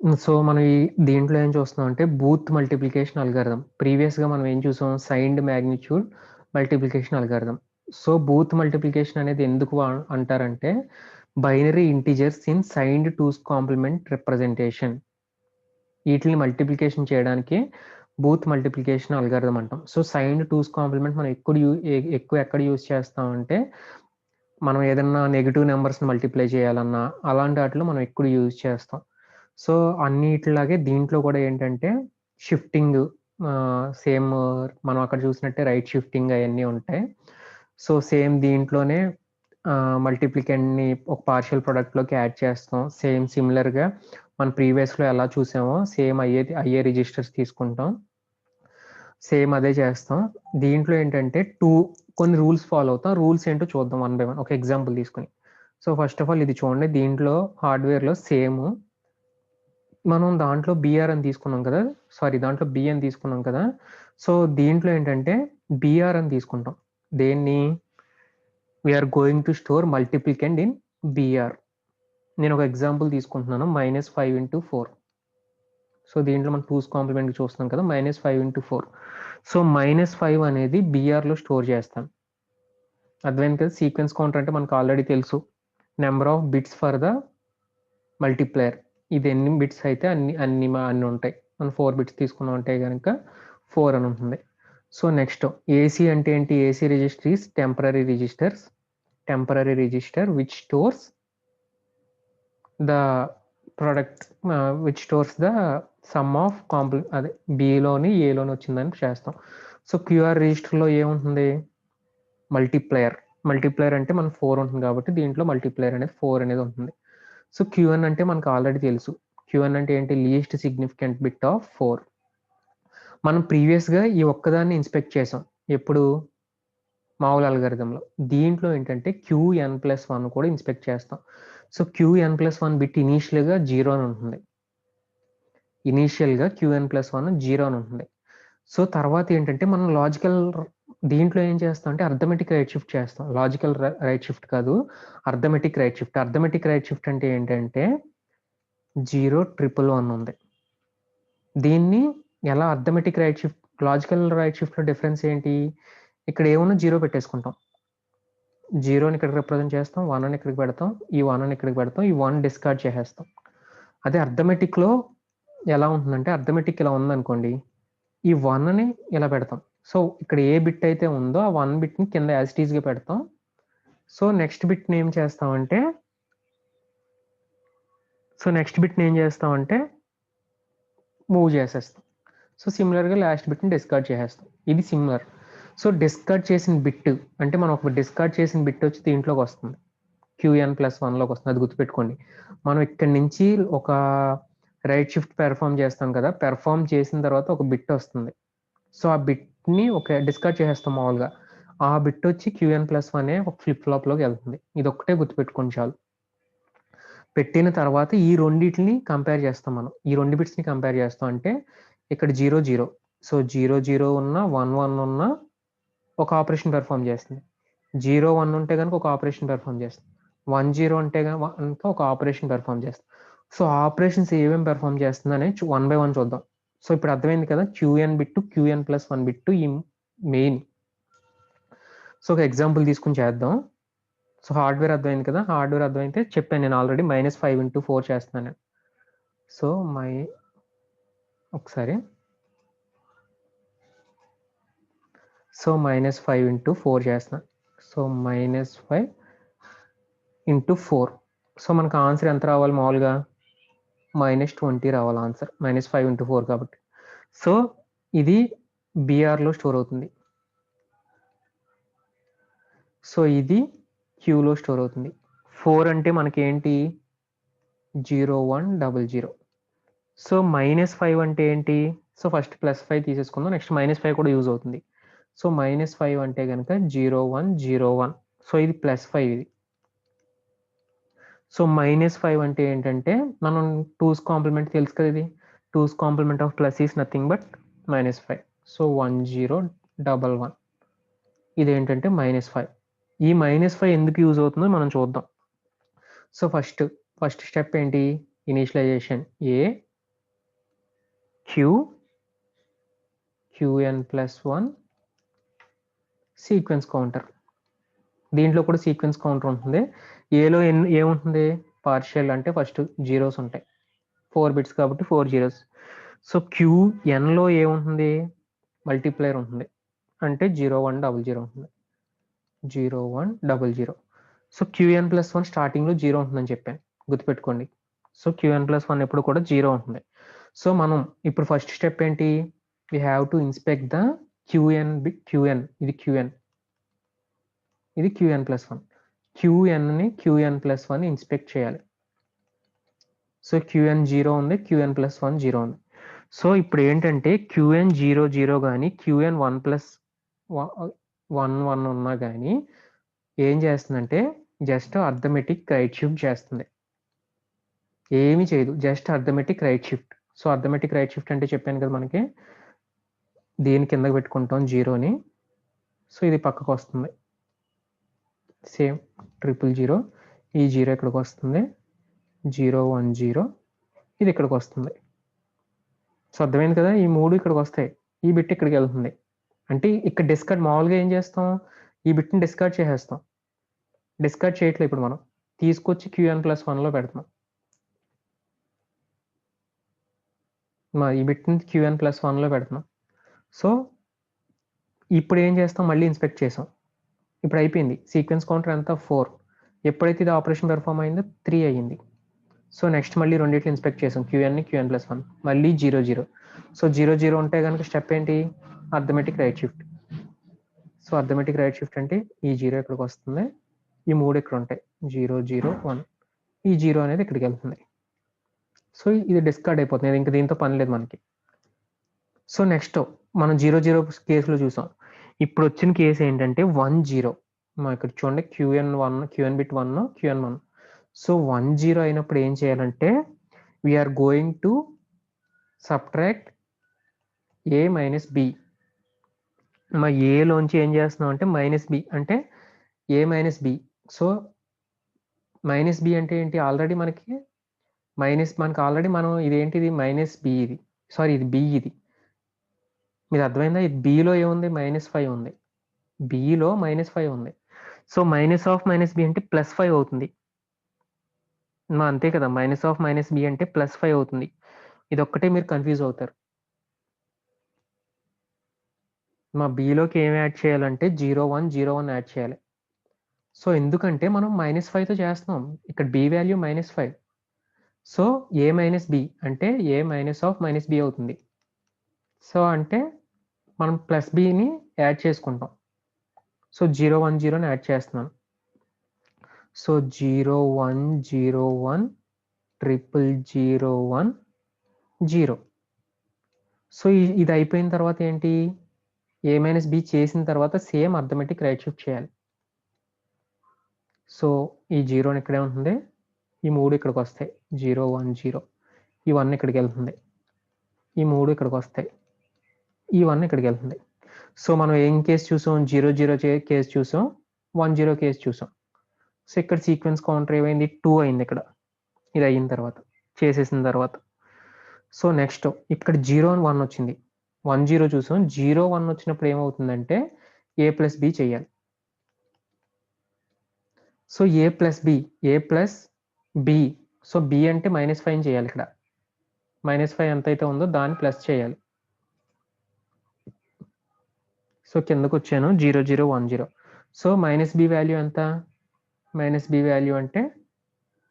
So, మనం దీంట్లో ఏం చూస్తున్నామంటే బూత్ మల్టిప్లికేషన్ అల్గారిథం. ప్రీవియస్‌గా మనం ఏం చూసాం? Signed magnitude multiplication algorithm. So, Booth multiplication అనేది ఎందుకు అంటారంటే binary integers in signed 2's complement representation. వీటిని మల్టిప్లికేషన్ చేయడానికి బూత్ మల్టిప్లికేషన్ అల్గారిథం అంటాం. సో, సైన్డ్ 2's కాంప్లిమెంట్ మనం ఎక్కువ ఎక్కడ యూజ్ చేస్తామంటే మనం ఏదన్నా నెగెటివ్ నంబర్స్‌ని మల్టిప్లై చేయాలన్నా అలాంటి వాటిలో మనం ఎక్కువ యూజ్ చేస్తాం. సో, అన్నిటిలాగే దీంట్లో కూడా ఏంటంటే షిఫ్టింగ్ సేమ్ మనం అక్కడ చూసినట్టే రైట్ షిఫ్టింగ్ అయన్నీ ఉంటాయి. సో, సేమ్ దీంట్లోనే మల్టిప్లికెంట్‌ని ఒక పార్షియల్ ప్రొడక్ట్‌లోకి యాడ్ చేస్తాం. సేమ్ సిమిలర్‌గా మనం ప్రీవియస్‌లో ఎలా చూసామో సేమ్ అయ్యే రిజిస్టర్స్ తీసుకుంటాం. సేమ్ అదే చేస్తాం. దీంట్లో ఏంటంటే కొన్ని రూల్స్ ఫాలో అవుతాం. రూల్స్ ఏంటో చూద్దాం వన్ బై వన్. ఒక ఎగ్జాంపుల్ తీసుకొని. సో, ఫస్ట్ ఆఫ్ ఆల్ ఇది చూడండి. దీంట్లో హార్డ్‌వేర్‌లో సేమ్ మనం దాంట్లో బీఆర్ అని తీసుకున్నాం కదా! దాంట్లో బి అని తీసుకున్నాం కదా! సో, దీంట్లో ఏంటంటే బీఆర్ అని తీసుకుంటాం. దేన్ని? We are going to store multiplicand in BR. నేను ఒక ఎగ్జాంపుల్ తీసుకుంటున్నాను. -5 × 4. సో, దీంట్లో మనం 2's కాంప్లిమెంట్ చూస్తున్నాం కదా! -5 × 4. సో, -5 అనేది బీఆర్‌లో స్టోర్ చేస్తాం. అర్థమైంది కదా! సీక్వెన్స్ కౌంటర్ అంటే మనకు ఆల్రెడీ తెలుసు. Number of bits for the multiplier. ఇది ఎన్ని బిట్స్ అయితే అన్ని ఉంటాయి. మనం 4 బిట్స్ తీసుకున్నామంటే గనక 4 అని ఉంటుంది. సో, నెక్స్ట్ ఏసీ అంటే ఏంటి? AC register is temporary register which stores the product which stores the sum of అదే బిలోని ఏలోని వచ్చిందని చేస్తాం. సో, క్యూఆర్ రిజిస్టర్‌లో ఏముంటుంది? మల్టిప్లైయర్ అంటే మనకు 4 ఉంటుంది కాబట్టి దీంట్లో మల్టిప్లైయర్ అనేది 4 అనేది ఉంటుంది. సో, క్యూఎన్ అంటే మనకు ఆల్రెడీ తెలుసు. క్యూఎన్ అంటే ఏంటి? Least significant bit of 4. మనం ప్రీవియస్‌గా ఈ ఒక్కదాన్ని ఇన్స్పెక్ట్ చేసాం. ఎప్పుడు? మామూలు అల్గారిథంలో. దీంట్లో ఏంటంటే క్యూఎన్+1 కూడా ఇన్స్పెక్ట్ చేస్తాం. సో, క్యూఎన్+1 బిట్ ఇనీషియల్‌గా 0 అని ఉంటుంది. క్యూఎన్+1 0 అని ఉంటుంది. సో, తర్వాత ఏంటంటే మనం దీంట్లో ఏం చేస్తాం అంటే అర్థమెటిక్ రైట్ షిఫ్ట్ చేస్తాం. లాజికల్ రైట్ షిఫ్ట్ కాదు. Arithmetic right shift. Arithmetic right shift అంటే ఏంటంటే 0, 111 ఉంది. దీన్ని ఎలా arithmetic right shift, logical right షిఫ్ట్‌లో డిఫరెన్స్ ఏంటి? ఇక్కడ ఏమున్నా 0 పెట్టేసుకుంటాం. 0ని ఇక్కడికి రిప్రజెంట్ చేస్తాం. 1 అని ఇక్కడికి పెడతాం. ఈ 1 అని ఇక్కడికి పెడతాం. ఈ 1 డిస్కార్డ్ చేసేస్తాం. అదే అర్థమెటిక్‌లో ఎలా ఉంటుందంటే అర్థమెటిక్ ఇలా ఉందనుకోండి. ఈ 1ని ఇలా పెడతాం. సో, ఇక్కడ ఏ బిట్ అయితే ఉందో ఆ 1 బిట్‌ని కింద యాజ్ ఇట్ ఈస్‌గా పెడతాం. సో, నెక్స్ట్ బిట్‌ని ఏం చేస్తామంటే మూవ్ చేసేస్తాం. సో, సిమిలర్‌గా లాస్ట్ బిట్‌ని డిస్కార్డ్ చేసేస్తాం. ఇది సిమిలర్. సో, డిస్కార్డ్ చేసిన బిట్ అంటే మనం ఒక డిస్కార్డ్ చేసిన బిట్ వచ్చి దీంట్లోకొస్తుంది. క్యూఎన్+1లోకొస్తుంది. అది గుర్తుపెట్టుకోండి. మనం ఇక్కడి నుంచి ఒక రైట్ షిఫ్ట్ పెర్ఫార్మ్ చేస్తాం కదా! పెర్ఫార్మ్ చేసిన తర్వాత ఒక బిట్ వస్తుంది. సో, ఆ బిట్‌ని డిస్కార్డ్ చేసేస్తాం మామూలుగా. ఆ బిట్ వచ్చి క్యూఎన్+1 ఒక ఫ్లిప్ ఫ్లాప్‌లోకి వెళ్తుంది. ఇదొక్కటే గుర్తుపెట్టుకోండి చాలు. పెట్టిన తర్వాత ఈ రెండిటిని కంపేర్ చేస్తాం మనం. ఈ 2 బిట్స్‌ని కంపేర్ చేస్తాం. అంటే ఇక్కడ 0, 0. సో, 0, 0 ఉన్నా, 1, 1 ఉన్నా ఒక ఆపరేషన్ పెర్ఫార్మ్ చేస్తుంది. 0, 1 ఉంటే గనుక ఒక ఆపరేషన్ పెర్ఫార్మ్ చేస్తుంది. 1, 0 అంటే గనుక ఒక ఆపరేషన్ పెర్ఫార్మ్ చేస్తుంది. సో, ఆపరేషన్స్ ఏమేమి పెర్ఫార్మ్ చేస్తుందని వన్ బై వన్ చూద్దాం. సో, ఇప్పుడు అర్థమైంది కదా! క్యూఎన్+1 బిట్ ఈ మెయిన్. సో, ఒక ఎగ్జాంపుల్ తీసుకొని చేద్దాం. సో, హార్డ్‌వేర్ అర్థమైంది కదా! హార్డ్‌వేర్ అర్థమైతే చెప్పాను నేను ఆల్రెడీ -5 × 4 చేస్తున్నానని. సో, ఒకసారి. సో, -5 × 4 చేస్తున్నా. సో, -5 × 4. సో, మనకు ఆన్సర్ ఎంత రావాలి మామూలుగా? -20 రావాలి ఆన్సర్. -5 × 4 కాబట్టి. సో, ఇది బీఆర్‌లో స్టోర్ అవుతుంది. సో, ఇది క్యూలో స్టోర్ అవుతుంది. 4 అంటే మనకేంటి? 0100. సో, -5 అంటే ఏంటి? సో, ఫస్ట్ +5 తీసేసుకుందాం. నెక్స్ట్ -5 కూడా యూజ్ అవుతుంది. సో, -5 అంటే గనక 0101. సో, ఇది +5 ఇది. సో, -5 అంటే ఏంటంటే మనం 2's కాంప్లిమెంట్ తెలుసు కదా ఇది. 2's complement of plus is nothing but -5. So, 1011. ఇదేంటంటే -5. ఈ -5 ఎందుకు యూజ్ అవుతుందో మనం చూద్దాం. సో, ఫస్ట్ స్టెప్ ఏంటి? Initialisation A qn plus 1 sequence counter. దీంట్లో కూడా సీక్వెన్స్ కౌంటర్ ఉంటుంది. ఏలో ఏముంటుంది, పార్షియల్ అంటే ఫస్ట్ జీరోస్ ఉంటాయి, 4 బిట్స్ కాబట్టి 4 జీరోస్. సో qnలో ఏముంటుంది, మల్టీప్లేయర్ ఉంటుంది, అంటే 0100 ఉంటుంది, 0100. సో qn ప్లస్ 1 స్టార్టింగ్లో 0 ఉంటుందని చెప్పాను, గుర్తుపెట్టుకోండి. సో qn ప్లస్ 1 ఎప్పుడు కూడా 0 ఉంటుంది. సో మనం ఇప్పుడు ఫస్ట్ స్టెప్ ఏంటి, we have to inspect the qn. ఇది qn plus 1. qnని qn plus 1 inspect చేయాలి. సో qn 0 ఉంది, qn ప్లస్ 1 0 ఉంది. సో ఇప్పుడు ఏంటంటే qn 0 కానీ qn 1 ప్లస్ 1 ఉన్నా కానీ ఏం చేస్తుందంటే జస్ట్ అర్థమెటిక్ రైట్ షిఫ్ట్ చేస్తుంది, ఏమీ చేయదు, just arithmetic right shift. So arithmetic right shift అంటే చెప్పాను కదా మనకి, దీని కిందకి పెట్టుకుంటాం జీరోని. సో ఇది పక్కకు వస్తుంది, సేమ్ 000, ఈ 0 ఇక్కడికి వస్తుంది, 010 ఇది ఇక్కడికి వస్తుంది. సో అర్థమైంది కదా, ఈ 3 ఇక్కడికి వస్తాయి, ఈ బిట్ ఇక్కడికి వెళ్తుంది. అంటే ఇక్కడ డిస్కార్డ్, మామూలుగా ఏం చేస్తాం, ఈ బిట్ని డిస్కార్డ్ చేసేస్తాం. డిస్కార్డ్ చేయట్లేదు, ఇప్పుడు మనం తీసుకొచ్చి qn ప్లస్ 1లో పెడతాం. ఈ బిట్ని qn ప్లస్ 1లో పెడుతున్నాం. సో ఇప్పుడు ఏం చేస్తాం, మళ్ళీ ఇన్స్పెక్ట్ చేసాం, ఇప్పుడు అయిపోయింది. సీక్వెన్స్ కౌంటర్ ఎంత, 4. ఎప్పుడైతే ఇది ఆపరేషన్ పెర్ఫామ్ అయిందో 3 అయ్యింది. సో నెక్స్ట్ మళ్ళీ రెండింటిని ఇన్స్పెక్ట్ చేసాం, qnని qn ప్లస్ 1, మళ్ళీ 0 సో 0 ఉంటే కనుక స్టెప్ ఏంటి, arithmetic right shift. So arithmetic right shift అంటే ఈ 0 ఇక్కడికి వస్తుంది, ఈ 3 ఇక్కడ ఉంటాయి, 001, ఈ 0 అనేది ఇక్కడికి వెళ్తుంది. సో ఇది డిస్కార్డ్ అయిపోతుంది, ఇంకా దీంతో పని లేదు మనకి. సో నెక్స్ట్ మనం 0 కేసులో చూసాం. ఇప్పుడు వచ్చిన కేసు ఏంటంటే 10. ఇక్కడ చూడండి, qn బిట్ 1, qn 1. సో 10 అయినప్పుడు ఏం చేయాలంటే we're going to subtract a minus b. మా ఏలోంచి ఏం చేస్తున్నాం అంటే మైనస్ b, అంటే a minus b. So minus b అంటే ఏంటి, ఆల్రెడీ మనకి మనం ఇదేంటిది మైనస్ b, ఇది సారీ ఇది b, ఇది మీకు అర్థమైందా. ఇది bలో ఏముంది, -5 ఉంది, bలో -5 ఉంది. So minus of minus b అంటే +5 అవుతుంది, అంతే కదా, మైనస్ ఆఫ్ మైనస్ b అంటే +5 అవుతుంది. ఇది ఒక్కటే మీరు కన్ఫ్యూజ్ అవుతారు. మా bలోకి ఏం యాడ్ చేయాలంటే 01 యాడ్ చేయాలి. సో ఎందుకంటే మనం -5తో చేస్తున్నాం, ఇక్కడ b value -5. So a minus b అంటే a minus of minus b అవుతుంది. సో అంటే మనం ప్లస్ bని యాడ్ చేసుకుంటాం. సో 010ని యాడ్ చేస్తున్నాను. సో 0101 00010. సో ఇది అయిపోయిన తర్వాత ఏంటి, a మైనస్ b చేసిన తర్వాత సేమ్ అర్థమెటిక్ రైట్ షిఫ్ట్ చేయాలి. సో ఈ 0 ఇక్కడే ఉంటుంది, ఈ 3 ఇక్కడికి వస్తాయి, 010, ఈ 1 ఇక్కడికి వెళ్తుంది, ఈ 3 ఇక్కడికి వస్తాయి, ఈ 1 ఇక్కడికి వెళ్తుంది. సో మనం ఏం కేసు చూసాం, 0 కేసు చూసాం, 10 కేసు చూసాం. సో ఇక్కడ సీక్వెన్స్ కౌంటర్ ఏమైంది, 2 అయింది ఇక్కడ, ఇది అయిన తర్వాత చేసేసిన తర్వాత. సో నెక్స్ట్ ఇక్కడ 0 1 వచ్చింది, 10 చూసాం, 0 1 వచ్చినప్పుడు ఏమవుతుందంటే a ప్లస్ b చేయాలి. So a plus b, so b అంటే -5 చేయాలి, ఇక్కడ -5 ఎంత అయితే ఉందో దాన్ని ప్లస్ చేయాలి. సో కిందకు వచ్చాను, 0010. సో -b వాల్యూ ఎంత, -b వాల్యూ అంటే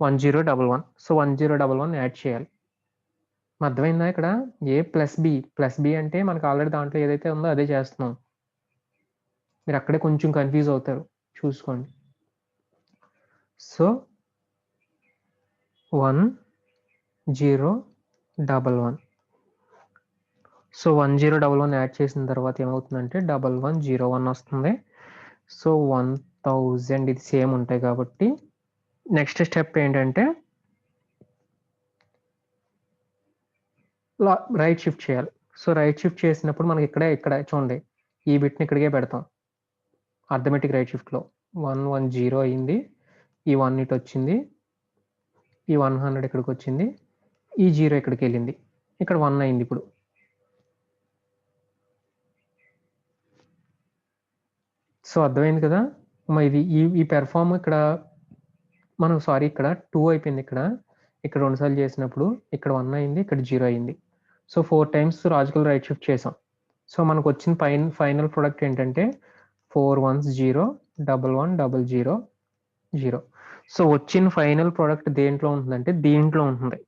1011. సో 1011 యాడ్ చేయాలి. అర్థమైందా, ఇక్కడ a ప్లస్ b అంటే మనకు ఆల్రెడీ దాంట్లో ఏదైతే ఉందో అదే చేస్తున్నాం. మీరు అక్కడే కొంచెం కన్ఫ్యూజ్ అవుతారు, చూసుకోండి. సో 1011. సో 1011 యాడ్ చేసిన తర్వాత ఏమవుతుందంటే 1101 వస్తుంది. సో 1000 ఇది సేమ్ ఉంటాయి కాబట్టి నెక్స్ట్ స్టెప్ ఏంటంటే రైట్ షిఫ్ట్ చేయాలి. సో రైట్ షిఫ్ట్ చేసినప్పుడు మనకి ఇక్కడ చూడండి, ఈ బిట్ని ఇక్కడికే పెడతాం. అర్థమెటిక్ రైట్ షిఫ్ట్లో 110 అయింది, ఈ 1 ఇటు వచ్చింది, ఈ 100 ఇక్కడికి వచ్చింది, ఈ 0 ఇక్కడికి వెళ్ళింది, ఇక్కడ 1 అయింది. ఇప్పుడు సో అర్థమైంది కదా. ఇది ఈ పెర్ఫార్మ్ ఇక్కడ మనం ఇక్కడ 2 అయిపోయింది. ఇక్కడ 2 సార్లు చేసినప్పుడు ఇక్కడ 1 అయింది, ఇక్కడ 0 అయింది. So 4 times logical right shift చేసాం. సో మనకు వచ్చిన ఫైనల్ ప్రొడక్ట్ ఏంటంటే 4 1s 0 1 1 0 0 0. సో వచ్చిన ఫైనల్ ప్రొడక్ట్ దేంట్లో ఉంటుందంటే దీంట్లో ఉంటుంది.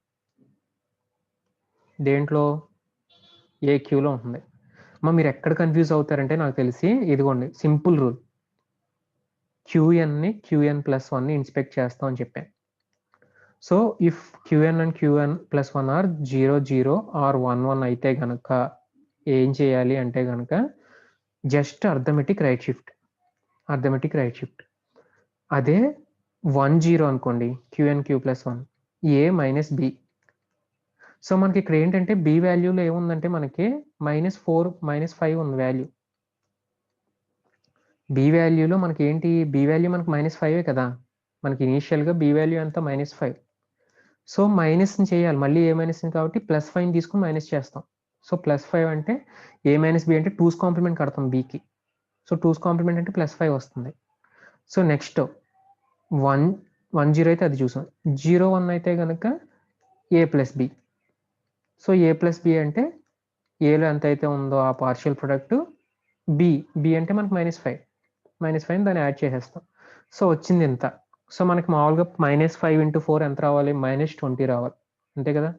దేంట్లో ఏక్యూలో ఉంటుంది. మీరు ఎక్కడ కన్ఫ్యూజ్ అవుతారంటే నాకు తెలిసి ఇదిగోండి సింపుల్ రూల్, క్యూఎన్ని QN+1 ఇన్స్పెక్ట్ చేస్తాం అని చెప్పాను. So if QN and QN+1 are 0 0 are 1 1 అయితే కనుక ఏం చేయాలి అంటే కనుక జస్ట్ అర్థమెటిక్ రైట్ షిఫ్ట్. అదే 1 0 అనుకోండి QN Q+1 A - B. So మనకి ఇక్కడ ఏంటంటే B వాల్యూలో ఏముందంటే మనకి -4 -5 ఉంది వాల్యూ. B వాల్యూలో మనకి ఏంటి, B వాల్యూ మనకి -5 కదా. మనకి ఇనీషియల్గా B వాల్యూ ఎంత -5. సో మైనస్ని చేయాలి, మళ్ళీ ఏ మైనస్ కాబట్టి +5 తీసుకుని మైనస్ చేస్తాం. సో +5 అంటే A - B అంటే 2's కాంప్లిమెంట్ కడతాం Bకి. సో 2's కాంప్లిమెంట్ అంటే +5 వస్తుంది. సో నెక్స్ట్ 1 1 0 అయితే అది చూసాం. 0 1 అయితే కనుక A + B. So A + B అంటే ఏలో ఎంత అయితే ఉందో ఆ పార్షియల్ ప్రొడక్ట్ B అంటే మనకి -5 దాన్ని యాడ్ చేసేస్తాం. సో వచ్చింది ఎంత. సో మనకి మామూలుగా -5 × 4 ఎంత రావాలి, -20 రావాలి అంతే కదా.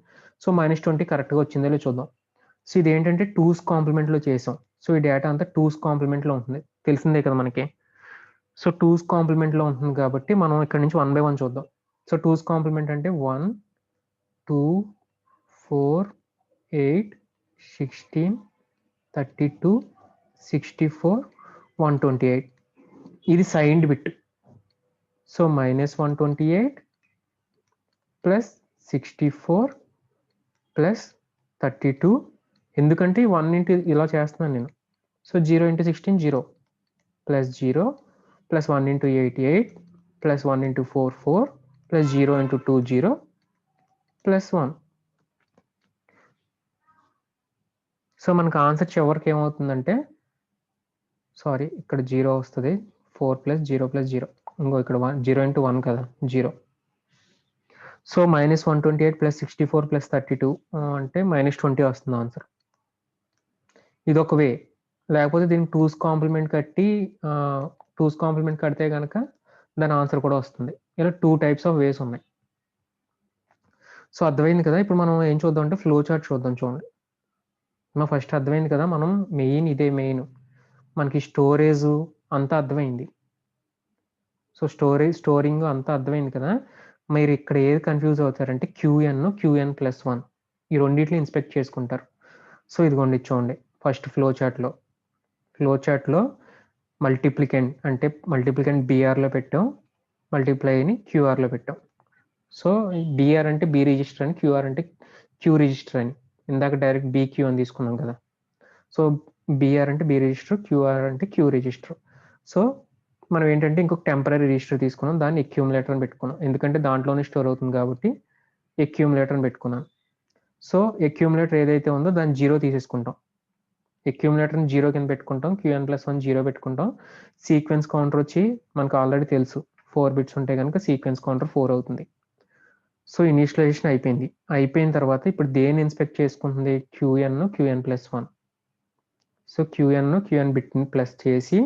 సో -20 కరెక్ట్గా వచ్చిందో లేదో చూద్దాం. సో ఇది ఏంటంటే 2's కాంప్లిమెంట్లో చేసాం. సో ఈ డేటా అంతా 2's కాంప్లిమెంట్లో ఉంటుంది, తెలిసిందే కదా మనకి. సో 2's కాంప్లిమెంట్లో ఉంటుంది కాబట్టి మనం ఇక్కడ నుంచి 1 by 1 చూద్దాం. సో 2's కాంప్లిమెంట్ అంటే 1 2 4 8 16 32 64 128. ఇది సైన్డ్ బిట్. సో -128 + 64 + 32. ఎందుకంటే 1 ఇంటూ ఇలా చేస్తున్నాను నేను. సో 0 × 16 0 + 0 + 1 × 8 8 + 1 × 4 4 + 0 × 2 0 + 1. సో మనకు ఆన్సర్ చివరికి ఏమవుతుందంటే ఇక్కడ 0 వస్తుంది. 4 + 0 + 0 ఇంకో ఇక్కడ 0 × 1 కదా 0. సో -128 + 64 + 32 అంటే -20 వస్తుంది ఆన్సర్. ఇది ఒక వే. లేకపోతే దీనికి 2's కాంప్లిమెంట్ కడితే కనుక దాని ఆన్సర్ కూడా వస్తుంది. ఇలా 2 టైప్స్ ఆఫ్ వేస్ ఉన్నాయి. సో అర్థమైంది కదా. ఇప్పుడు మనం ఏం చూద్దాం అంటే ఫ్లో చార్ట్ చూద్దాం. చూడండి, ఫస్ట్ అర్థమైంది కదా. మనం ఇదే మెయిన్ మనకి స్టోరేజ్ అంతా అర్థమైంది. సో స్టోరింగ్ అంతా అర్థమైంది కదా. మీరు ఇక్కడ ఏది కన్ఫ్యూజ్ అవుతారంటే QN+1 ఈ రెండింటిని ఇన్స్పెక్ట్ చేసుకుంటారు. సో ఇదిగోండి చూడండి, ఫస్ట్ ఫ్లో చార్ట్లో మల్టిప్లికెంట్ BRలో పెట్టాం, మల్టిప్లైని QRలో పెట్టాం. సో BR అంటే B రిజిస్టర్ అని, QR అంటే Q రిజిస్టర్ అని. ఇందాక డైరెక్ట్ BQ అని తీసుకున్నాం కదా. సో BR అంటే B రిజిస్టర్, QR అంటే Q రిజిస్టర్. సో మనం ఏంటంటే ఇంకొక టెంపరీ రిజిస్టర్ తీసుకున్నాం, దాన్ని అక్యూములేటర్ అని పెట్టుకున్నాం. ఎందుకంటే దాంట్లోనే స్టోర్ అవుతుంది కాబట్టి అక్యూములేటర్ అని పెట్టుకున్నాను. సో అక్యూములేటర్ ఏదైతే ఉందో దాన్ని 0 తీసేసుకుంటాం. అక్యూములేటర్ని 0 కింద పెట్టుకుంటాం, QN+1 0 పెట్టుకుంటాం. సీక్వెన్స్ కౌంటర్ వచ్చి మనకు ఆల్రెడీ తెలుసు 4 బిట్స్ ఉంటే కనుక సీక్వెన్స్ కౌంటర్ 4 అవుతుంది. సో ఇనిషియలైజేషన్ అయిపోయిన తర్వాత ఇప్పుడు దేన్ని ఇన్స్పెక్ట్ చేసుకుంటుంది, QN+1. సో QN బిట్ని ప్లస్ చేసి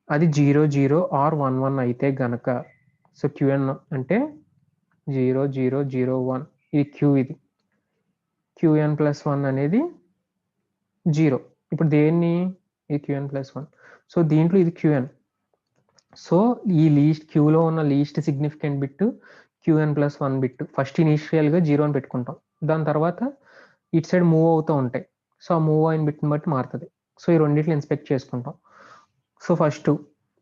అది 0 0 ఆర్ 1 1 అయితే గనక, సో QN అంటే 0 0 0 1 ఇది ఇది QN+1 అనేది 0. ఇప్పుడు దేన్ని, ఇది QN+1. సో దీంట్లో ఇది QN. సో ఈ క్యూలో ఉన్న least significant bit QN+1 bit. First ఇనీషియల్గా 0 అని పెట్టుకుంటాం, దాని తర్వాత ఇటు సైడ్ మూవ్ అవుతూ ఉంటాయి. సో ఆ మూవ్ అయిన బిట్ని బట్టి మారుతుంది. సో ఈ రెండింటిని ఇన్స్పెక్ట్ చేసుకుంటాం. సో ఫస్ట్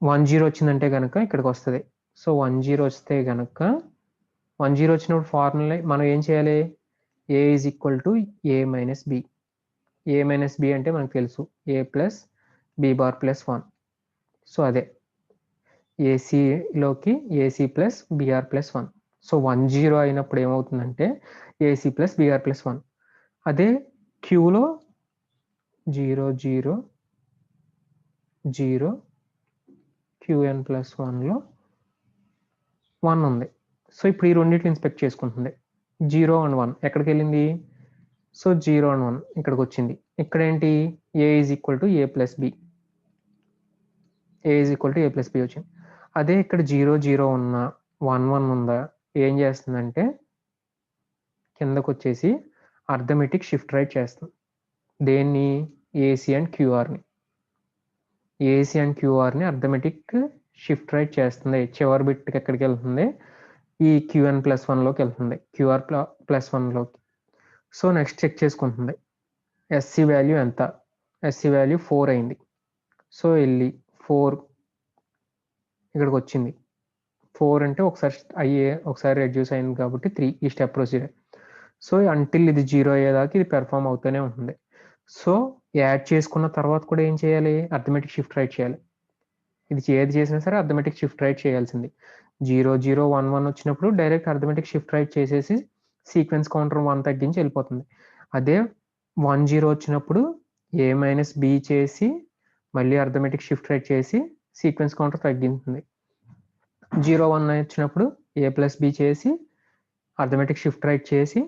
1 0 వచ్చిందంటే కనుక ఇక్కడికి వస్తుంది. సో 1 0 వస్తే కనుక 1 0 వచ్చినప్పుడు ఫార్ములా మనం ఏం చేయాలి, A = A - B. A - B అంటే మనకు తెలుసు A + B బార్ +1. సో అదే ACలోకి AC + BR +1. సో 1 0 అయినప్పుడు ఏమవుతుందంటే AC + BR +1. అదే క్యూలో 0 0 0 క్యూఎన్ ప్లస్ 1లో 1 ఉంది. సో ఇప్పుడు ఈ రెండింటిని ఇన్స్పెక్ట్ చేసుకుంటుంది. 0 అండ్ 1 ఎక్కడికి వెళ్ళింది? సో 0 అండ్ 1 ఇక్కడికి వచ్చింది. ఇక్కడ ఏంటి? A is equal to A plus B. A is equal to A plus B వచ్చింది. అదే ఇక్కడ 0 0 ఉన్నా 1 1 ఉందా, ఏం చేస్తుందంటే కిందకు వచ్చేసి అర్థమెటిక్ షిఫ్ట్ రైట్ చేస్తుంది. దేన్ని? ఏసీ అండ్ క్యూఆర్ని. ఏసీ అండ్ క్యూఆర్ని అర్థమెటిక్ షిఫ్ట్ రైట్ చేస్తుంది. చివరి బిట్కి ఎక్కడికి వెళ్తుంది? ఈ క్యూఎన్ ప్లస్ 1లోకి వెళ్తుంది, క్యూఆర్ ప్లస్ 1లోకి. సో నెక్స్ట్ చెక్ చేసుకుంటుంది ఎస్సీ వాల్యూ ఎంత. ఎస్సీ వాల్యూ 4 అయింది. సో వెళ్ళి 4 ఇక్కడికి వచ్చింది. 4 అంటే ఒకసారి రెడ్యూస్ అయింది కాబట్టి 3 ఈ స్టెప్ ప్రొసీజర్. సో అంటిల్ ఇది 0 అయ్యేదాకా ఇది పెర్ఫామ్ అవుతూనే ఉంటుంది. సో యాడ్ చేసుకున్న తర్వాత కూడా ఏం చేయాలి? అర్థమెటిక్ షిఫ్ట్ రైట్ చేయాలి. ఇది ఏది చేసినా సరే అర్థమెటిక్ షిఫ్ట్ రైట్ చేయాల్సింది. 0 0 1 1 వచ్చినప్పుడు డైరెక్ట్ అర్థమెటిక్ షిఫ్ట్ రైట్ చేసేసి సీక్వెన్స్ కౌంటర్ 1 తగ్గించి వెళ్ళిపోతుంది. అదే 1 0 వచ్చినప్పుడు ఏ మైనస్ బి చేసి మళ్ళీ అర్థమెటిక్ షిఫ్ట్ రైట్ చేసి సీక్వెన్స్ కౌంటర్ తగ్గింటుంది. 0 1 వచ్చినప్పుడు ఏ ప్లస్ బి చేసి అర్థమెటిక్ షిఫ్ట్ రైట్ చేసి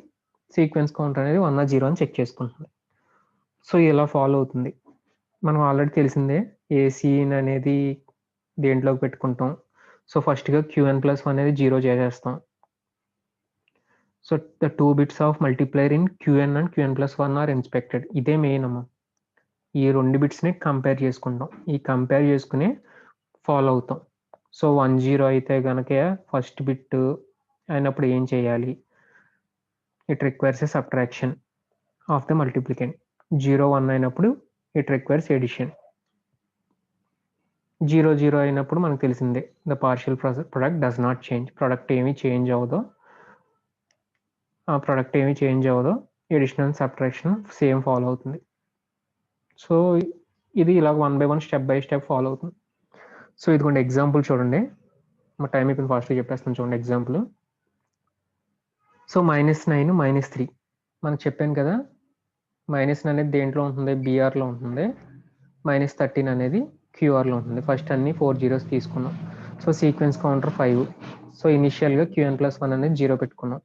సీక్వెన్స్ కౌంటర్ అనేది 1 0 అని చెక్ చేసుకుంటుంది. సో ఇలా ఫాలో అవుతుంది. మనం ఆల్రెడీ తెలిసిందే ఏసీ అనేది దేంట్లోకి పెట్టుకుంటాం. సో ఫస్ట్గా క్యూఎన్ ప్లస్ 1 అనేది 0 చేసేస్తాం. So the 2 bits of multiplier in QN and QN plus 1 are inspected. ఇదే మెయిన్ అమ్మ. ఈ 2 బిట్స్ని కంపేర్ చేసుకుంటాం. ఈ కంపేర్ చేసుకుని ఫాలో అవుతాం. సో 1 0 అయితే కనుక ఫస్ట్ బిట్ అయినప్పుడు ఏం చేయాలి? It requires a subtraction of the multiplicand. 0 1 అయినప్పుడు ఇట్ రిక్వైర్స్ ఎడిషన్. 0 0 అయినప్పుడు మనకు తెలిసిందే the partial product does not change. Product ఏమీ చేంజ్ అవ్వదో, addition and subtraction same follow అవుతుంది. సో ఇది ఇలా 1 by 1 step by step follow అవుతుంది. సో ఇదిగోండి ఎగ్జాంపుల్ చూడండి. మా టైం అయిపోయింది, ఫాస్ట్గా చెప్పేస్తాను చూడండి ఎగ్జాంపుల్. సో -9 -3 మనకు చెప్పాను కదా, -9 అనేది దేంట్లో ఉంటుంది? బీఆర్లో ఉంటుంది. -13 అనేది క్యూఆర్లో ఉంటుంది. ఫస్ట్ అన్ని 4 zeros తీసుకున్నాం. So sequence counter 5. సో ఇనిషియల్గా క్యూఎన్ ప్లస్ 1 అనేది 0 పెట్టుకున్నాం.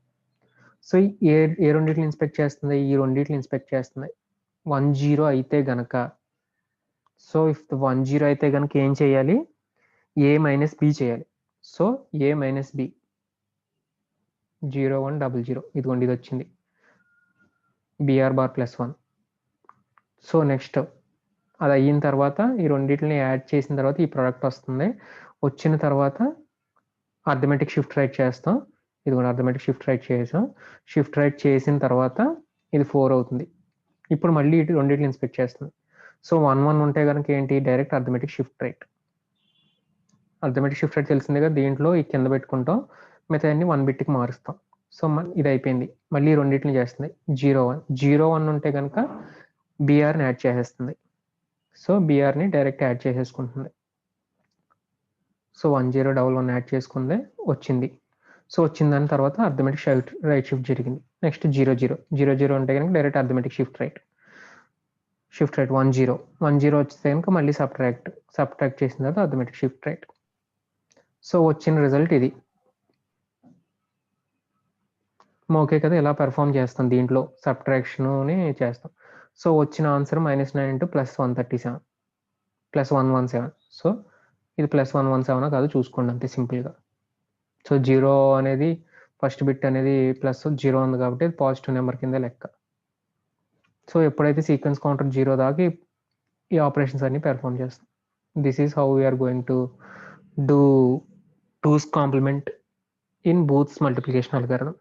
సో ఏ రెండింటిని ఇన్స్పెక్ట్ చేస్తుంది? ఈ రెండింటిని ఇన్స్పెక్ట్ చేస్తుంది. 1 0 అయితే గనక, సో ఇఫ్ 1 0 అయితే గనక ఏం చేయాలి? ఏ మైనస్ బి చేయాలి. So A minus B 0 1 0 0. ఇదిగోండి ఇది వచ్చింది BR bar plus 1. So next అది అయిన తర్వాత ఈ రెండింటిని యాడ్ చేసిన తర్వాత ఈ ప్రోడక్ట్ వస్తుంది. వచ్చిన తర్వాత అర్థమెటిక్ షిఫ్ట్ రైట్ చేస్తాం. ఇది కూడా అర్థమెటిక్ షిఫ్ట్ రైట్ చేసాం. షిఫ్ట్ రైట్ చేసిన తర్వాత ఇది 4 అవుతుంది. ఇప్పుడు మళ్ళీ ఇటు రెండింటిని ఇన్స్పెక్ట్ చేస్తుంది. సో 1 1 ఉంటే కనుక ఏంటి? Direct arithmetic shift right. Arithmetic shift right తెలిసిందే కదా, దీంట్లో ఈ కింద పెట్టుకుంటాం, మిగతా అన్ని 1 బిట్కి మారుస్తాం. సో ఇది అయిపోయింది. మళ్ళీ రెండింటిని చేస్తుంది. 0 1 ఉంటే కనుక బీఆర్ని యాడ్ చేసేస్తుంది. సో బీఆర్ని డైరెక్ట్ యాడ్ చేసేసుకుంటుంది. సో 1 0 1 1 యాడ్ చేసుకుంది, వచ్చింది. సో వచ్చిన దాని తర్వాత అర్థమెటిక్ రైట్ షిఫ్ట్ జరిగింది. నెక్స్ట్ 0 0 ఉంటే కనుక డైరెక్ట్ అర్థమెటిక్ షిఫ్ట్ రైట్ 1 0 వస్తే కనుక మళ్ళీ సబ్ట్రాక్ట్ చేసిన తర్వాత అర్థమెటిక్ షిఫ్ట్ రైట్. సో వచ్చిన రిజల్ట్ ఇది. ఓకే కదా, ఇలా పెర్ఫామ్ చేస్తాం. దీంట్లో సబ్ట్రాక్షన్ని చేస్తాం. సో వచ్చిన ఆన్సర్ -9 into +137 +117. సో ఇది +117 కాదు చూసుకోండి అంతే సింపుల్గా. సో 0 అనేది ఫస్ట్ బిట్ అనేది +0 ఉంది కాబట్టి అది పాజిటివ్ నెంబర్ కింద లెక్క. సో ఎప్పుడైతే సీక్వెన్స్ కౌంటర్ 0 దాకా ఈ ఆపరేషన్స్ అన్ని పెర్ఫామ్ చేస్తాం. This is how we're going to do 2's complement in Booth's multiplication algorithm.